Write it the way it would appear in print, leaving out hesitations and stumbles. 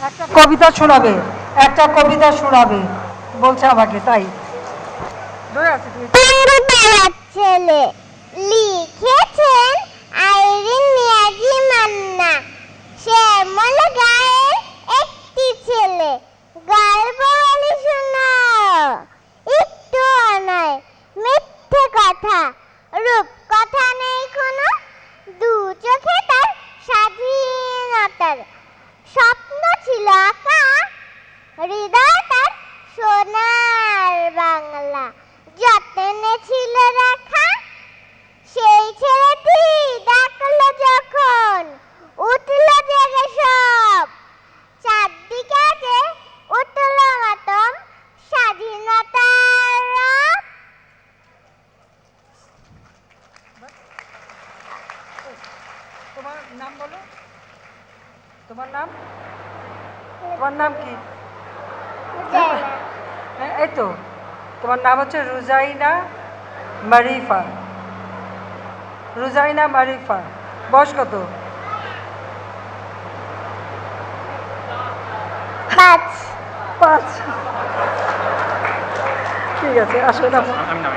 একটা কবিতা শোনাবে, একটা কবিতা শোনাবে বলছে আমাকে, তাই ছেলে লিখেছেন আইরিন নিয়াজি মান্না। শ্যামল গায়ের একটি ছেলে, গল্প বলি শোনাও, একটু নয় মিথ্যে কথা, রূপ কথা নেই কোনো, দু চোখে তার স্বাধীনতার স্বপ্ন ছিল আঁকা, হৃদয় তার সোনার বাংলা যত্নে ছিল রাখা। সেই ছেলেটি ডাকলো যখন উঠল জেগে সব, চারদিকে আছে উঠল মাতম স্বাধীনতার রব। তোমার নাম বলো, তোমার নাম, তোমার নাম কি? এই তো, তোমার নাম হচ্ছে রুজাইনা মারিফা। রুজাইনা মারিফা, বয়স কত? 5। ঠিক আছে, আসো না।